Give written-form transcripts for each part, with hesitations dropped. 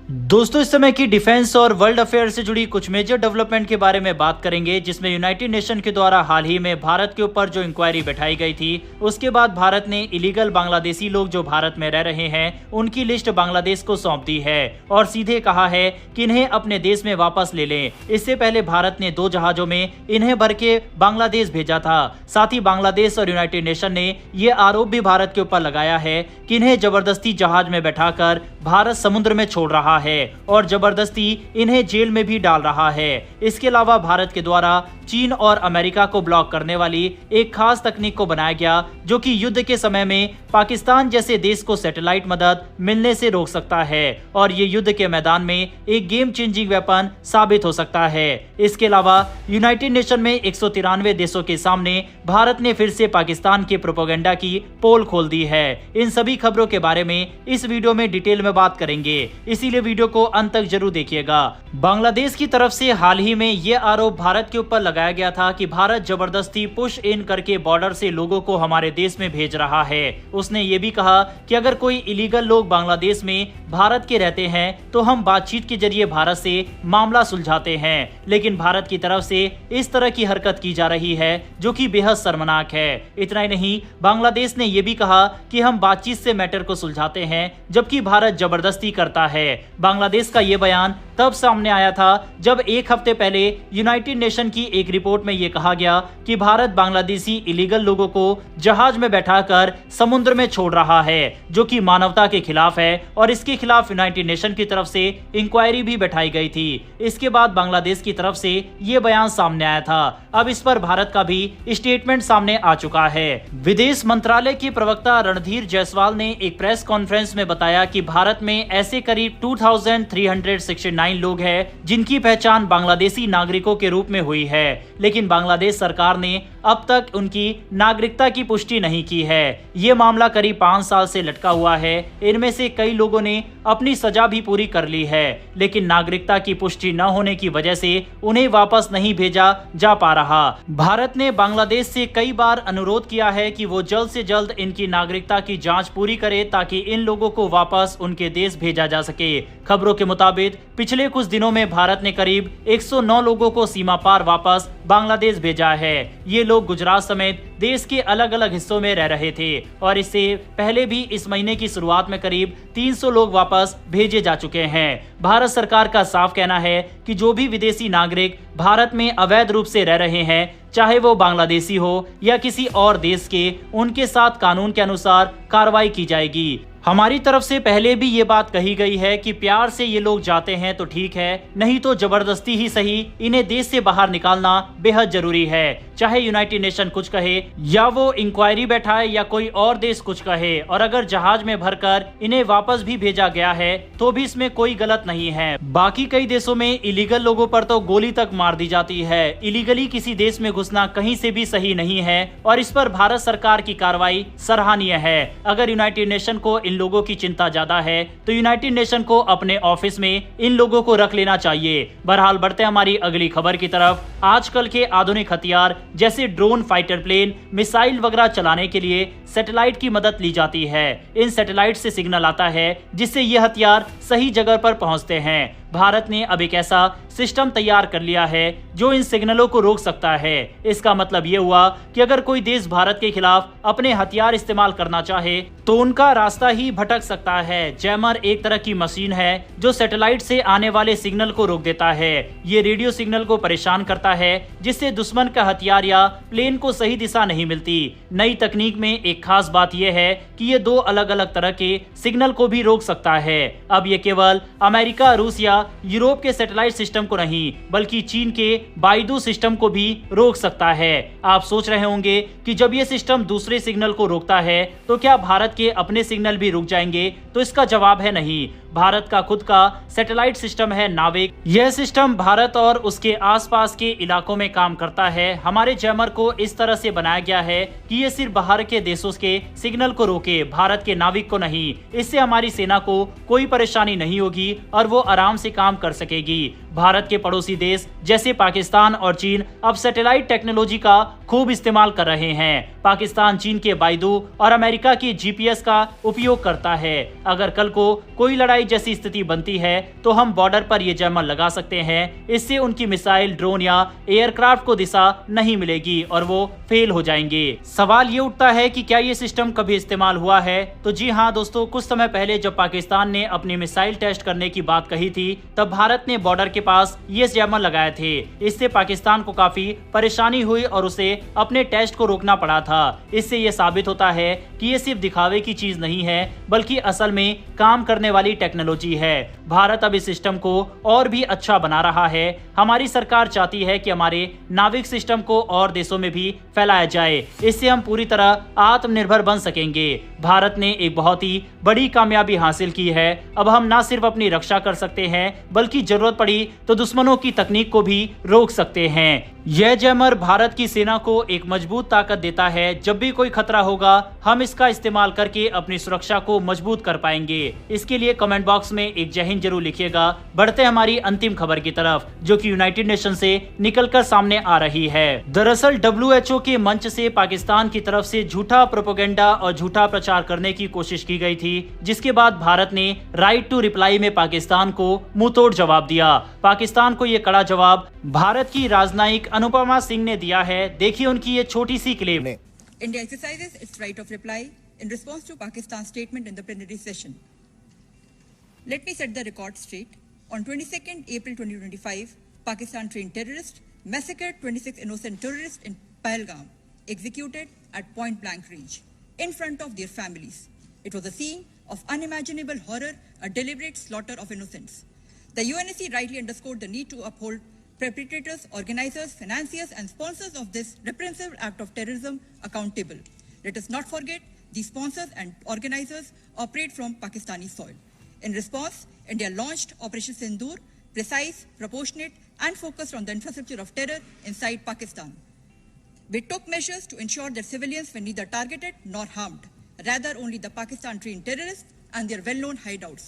दोस्तों, इस समय की डिफेंस और वर्ल्ड अफेयर से जुड़ी कुछ मेजर डेवलपमेंट के बारे में बात करेंगे, जिसमें यूनाइटेड नेशन के द्वारा हाल ही में भारत के ऊपर जो इंक्वायरी बैठाई गई थी, उसके बाद भारत ने इलीगल बांग्लादेशी लोग जो भारत में रह रहे हैं उनकी लिस्ट बांग्लादेश को सौंप दी है और सीधे कहा है कि इन्हें अपने देश में वापस ले लें। इससे पहले भारत ने 2 जहाजों में इन्हें भर के बांग्लादेश भेजा था। साथ ही बांग्लादेश और यूनाइटेड नेशन ने ये आरोप भी भारत के ऊपर लगाया है कि इन्हें जबरदस्ती जहाज में बैठाकर भारत समुद्र में छोड़ रहा है और जबरदस्ती इन्हें जेल में भी डाल रहा है। इसके अलावा भारत के द्वारा चीन और अमेरिका को ब्लॉक करने वाली एक खास तकनीक को बनाया गया, जो कि युद्ध के समय में पाकिस्तान जैसे देश को सैटेलाइट मदद मिलने से रोक सकता है और ये युद्ध के मैदान में एक गेम चेंजिंग वेपन साबित हो सकता है। इसके अलावा यूनाइटेड नेशन में 193 देशों के सामने भारत ने फिर से पाकिस्तान के प्रोपेगेंडा की पोल खोल दी है। इन सभी खबरों के बारे में इस वीडियो में डिटेल में बात करेंगे, इसीलिए वीडियो को अंत तक जरूर देखिएगा। बांग्लादेश की तरफ से हाल ही में यह आरोप भारत के ऊपर लगाया गया था कि भारत जबरदस्ती पुश इन करके बॉर्डर से लोगों को हमारे देश में भेज रहा है। उसने ये भी कहा कि अगर कोई इलीगल लोग बांग्लादेश में भारत के रहते हैं तो हम बातचीत के जरिए भारत से मामला सुलझाते हैं, लेकिन भारत की तरफ से इस तरह की हरकत की जा रही है जो कि बेहद शर्मनाक है। इतना ही नहीं, बांग्लादेश ने यह भी कहा कि हम बातचीत से मैटर को सुलझाते हैं, जबकि भारत जबरदस्ती करता है। बांग्लादेश का यह बयान तब सामने आया था जब एक हफ्ते पहले यूनाइटेड नेशन की एक रिपोर्ट में यह कहा गया कि भारत बांग्लादेशी इलीगल लोगों को जहाज में बैठाकर समुद्र में छोड़ रहा है, जो कि मानवता के खिलाफ है और इसके खिलाफ यूनाइटेड नेशन की तरफ से इंक्वायरी भी बैठाई गई थी। इसके बाद बांग्लादेश की तरफ से यह बयान सामने आया था। अब इस पर भारत का भी स्टेटमेंट सामने आ चुका है। विदेश मंत्रालय के प्रवक्ता रणधीर जायसवाल ने एक प्रेस कॉन्फ्रेंस में बताया कि भारत में ऐसे करीब 2369 लोग हैं जिनकी पहचान बांग्लादेशी नागरिकों के रूप में हुई है, लेकिन बांग्लादेश सरकार ने अब तक उनकी नागरिकता की पुष्टि नहीं की है। ये मामला करीब 5 साल से लटका हुआ है। इनमें से कई लोगों ने अपनी सजा भी पूरी कर ली है, लेकिन नागरिकता की पुष्टि न होने की वजह से उन्हें वापस नहीं भेजा जा पा रहा। भारत ने बांग्लादेश से कई बार अनुरोध किया है कि वो जल्द से जल्द इनकी नागरिकता की जांच पूरी करे ताकि इन लोगों को वापस उनके देश भेजा जा सके। खबरों के मुताबिक पिछले कुछ दिनों में भारत ने करीब 109 लोगों को सीमा पार वापस बांग्लादेश भेजा है। ये लोग गुजरात समेत देश के अलग अलग हिस्सों में रह रहे थे और इससे पहले भी इस महीने की शुरुआत में करीब 300 लोग वापस भेजे जा चुके हैं। भारत सरकार का साफ कहना है कि जो भी विदेशी नागरिक भारत में अवैध रूप से रह रहे हैं, चाहे वो बांग्लादेशी हो या किसी और देश के, उनके साथ कानून के अनुसार कार्रवाई की जाएगी। हमारी तरफ से पहले भी ये बात कही गई है कि प्यार से ये लोग जाते हैं तो ठीक है, नहीं तो जबरदस्ती ही सही इन्हें देश से बाहर निकालना बेहद जरूरी है। चाहे यूनाइटेड नेशन कुछ कहे या वो इंक्वायरी बैठाए या कोई और देश कुछ कहे, और अगर जहाज में भरकर इन्हें वापस भी भेजा गया है तो भी इसमें कोई गलत नहीं है। बाकी कई देशों में इलीगल लोगों पर तो गोली तक मार दी जाती है। इलीगली किसी देश में घुसना कहीं से भी सही नहीं है और इस पर भारत सरकार की कार्रवाई सराहनीय है। अगर यूनाइटेड नेशन को इन लोगों की चिंता ज्यादा है तो यूनाइटेड नेशन को अपने ऑफिस में इन लोगों को रख लेना चाहिए। बहरहाल बढ़ते हमारी अगली खबर की तरफ। आजकल के आधुनिक हथियार जैसे ड्रोन, फाइटर प्लेन, मिसाइल वगैरह चलाने के लिए सैटेलाइट की मदद ली जाती है। इन सैटेलाइट से सिग्नल आता है जिससे ये हथियार सही जगह पर पहुंचते हैं। भारत ने अब एक ऐसा सिस्टम तैयार कर लिया है जो इन सिग्नलों को रोक सकता है। इसका मतलब ये हुआ कि अगर कोई देश भारत के खिलाफ अपने हथियार इस्तेमाल करना चाहे तो उनका रास्ता ही भटक सकता है। जैमर एक तरह की मशीन है जो सैटेलाइट से आने वाले सिग्नल को रोक देता है। ये रेडियो सिग्नल को परेशान करता है, जिससे दुश्मन का हथियार या प्लेन को सही दिशा नहीं मिलती। नई तकनीक में एक खास बात यह है कि ये 2 अलग अलग तरह के सिग्नल को भी रोक सकता है। अब ये केवल अमेरिका, रूस या यूरोप के सैटेलाइट सिस्टम को नहीं, बल्कि चीन के बाइडू सिस्टम को भी रोक सकता है। आप सोच रहे होंगे कि जब ये सिस्टम दूसरे सिग्नल को रोकता है तो क्या भारत के अपने सिग्नल भी रुक जाएंगे? तो इसका जवाब है नहीं। भारत का खुद का सैटेलाइट सिस्टम है नाविक। यह सिस्टम भारत और उसके आसपास के इलाकों में काम करता है। हमारे जैमर को इस तरह से बनाया गया है कि ये सिर्फ बाहर के देशों के सिग्नल को रोके, भारत के नाविक को नहीं। इससे हमारी सेना को कोई परेशानी नहीं होगी और वो आराम से काम कर सकेगी। भारत के पड़ोसी देश जैसे पाकिस्तान और चीन अब सैटेलाइट टेक्नोलॉजी का खूब इस्तेमाल कर रहे हैं। पाकिस्तान चीन के बाइडू और अमेरिका की GPS का उपयोग करता है। अगर कल को कोई लड़ाई जैसी स्थिति बनती है तो हम बॉर्डर पर ये जैमर लगा सकते हैं। इससे उनकी मिसाइल, ड्रोन या एयरक्राफ्ट को दिशा नहीं मिलेगी और वो फेल हो जाएंगे। सवाल ये उठता है कि क्या ये सिस्टम कभी इस्तेमाल हुआ है? तो जी हाँ दोस्तों, कुछ समय पहले जब पाकिस्तान ने अपनी मिसाइल टेस्ट करने की बात कही थी तब भारत ने बॉर्डर के पास ये जैमर लगाए थे। इससे पाकिस्तान को काफी परेशानी हुई और उसे अपने टेस्ट को रोकना पड़ा था। इससे ये साबित होता है कि ये सिर्फ दिखावे की चीज नहीं है बल्कि असल में काम करने वाली टेक्नोलॉजी है। भारत अब इस सिस्टम को और भी अच्छा बना रहा है। हमारी सरकार चाहती है कि हमारे नाविक सिस्टम को और देशों में भी फैलाया जाए। इससे हम पूरी तरह आत्मनिर्भर बन सकेंगे। भारत ने एक बहुत ही बड़ी कामयाबी हासिल की है। अब हम न सिर्फ अपनी रक्षा कर सकते हैं बल्कि जरूरत पड़ी तो दुश्मनों की तकनीक को भी रोक सकते हैं। यह जैमर भारत की सेना को एक मजबूत ताकत देता है। जब भी कोई खतरा होगा हम इसका इस्तेमाल करके अपनी सुरक्षा को मजबूत कर पाएंगे। इसके लिए कमेंट बॉक्स में एक जय हिंद जरूर लिखिएगा। बढ़ते हमारी अंतिम खबर की तरफ, जो कि यूनाइटेड नेशन से निकलकर सामने आ रही है। दरअसल WHO के मंच से पाकिस्तान की तरफ से झूठा प्रोपेगेंडा और झूठा प्रचार करने की कोशिश की गई थी, जिसके बाद भारत ने राइट टू रिप्लाई में पाकिस्तान को मुंहतोड़ जवाब दिया। पाकिस्तान को ये कड़ा जवाब भारत की राजनयिक अनुपमा सिंह ने दिया है। देखिए उनकी ये छोटी सी clip. India exercises its right of reply in response to Pakistan's statement in the plenary session. Let me set the record straight. On 22nd April 2025, Pakistan trained terrorists massacred 26 innocent tourists in Pahalgam, executed at point blank range, in front of their families. It was a scene of unimaginable horror, a deliberate slaughter of innocents. The UNSC rightly underscored the need to uphold perpetrators, organizers, financiers and sponsors of this reprehensible act of terrorism accountable. Let us not forget these sponsors and organizers operate from Pakistani soil. In response, India launched Operation Sindoor, precise, proportionate and focused on the infrastructure of terror inside Pakistan. We took measures to ensure that civilians were neither targeted nor harmed, rather only the Pakistan-trained terrorists and their well-known hideouts.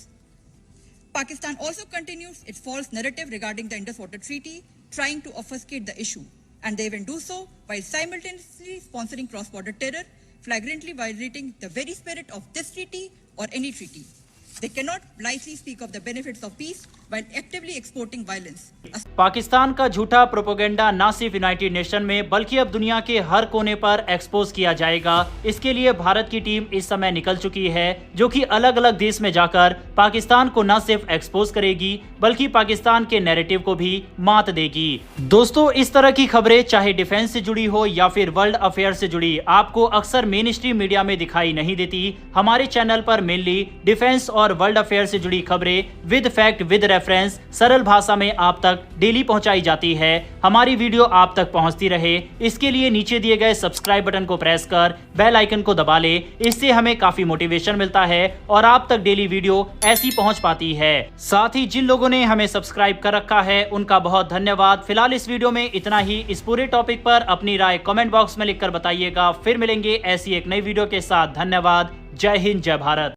Pakistan also continues its false narrative regarding the Indus Water Treaty, trying to obfuscate the issue, and they even do so while simultaneously sponsoring cross-border terror, flagrantly violating the very spirit of this treaty or any treaty. They cannot blithely speak of the benefits of peace while actively exporting violence. Pakistan का झूठा propaganda न सिर्फ United nation में बल्कि अब दुनिया के हर कोने पर एक्सपोज किया जाएगा। इसके लिए भारत की टीम इस समय निकल चुकी है, जो कि अलग अलग देश में जाकर पाकिस्तान को न सिर्फ एक्सपोज करेगी बल्कि पाकिस्तान के नैरेटिव को भी मात देगी। दोस्तों, इस तरह की खबरें चाहे डिफेंस से जुड़ी हो या फिर वर्ल्ड अफेयर से जुड़ी, आपको अक्सर मेन स्ट्रीम मीडिया में दिखाई नहीं देती। हमारे चैनल पर मेनली डिफेंस और वर्ल्ड अफेयर से जुड़ी खबरें विद फैक्ट विद रेफरेंस सरल भाषा में आप तक डेली पहुंचाई जाती है। हमारी वीडियो आप तक पहुंचती रहे, इसके लिए नीचे दिए गए सब्सक्राइब बटन को प्रेस कर बेल आइकन को दबा ले। इससे हमें काफी मोटिवेशन मिलता है और आप तक डेली वीडियो ऐसी पहुंच पाती है। साथ ही जिन लोगों ने हमें सब्सक्राइब कर रखा है उनका बहुत धन्यवाद। फिलहाल इस वीडियो में इतना ही। इस पूरे टॉपिक पर अपनी राय कमेंट बॉक्स में लिखकर बताइएगा। फिर मिलेंगे ऐसी एक नई वीडियो के साथ। धन्यवाद। जय हिंद, जय भारत।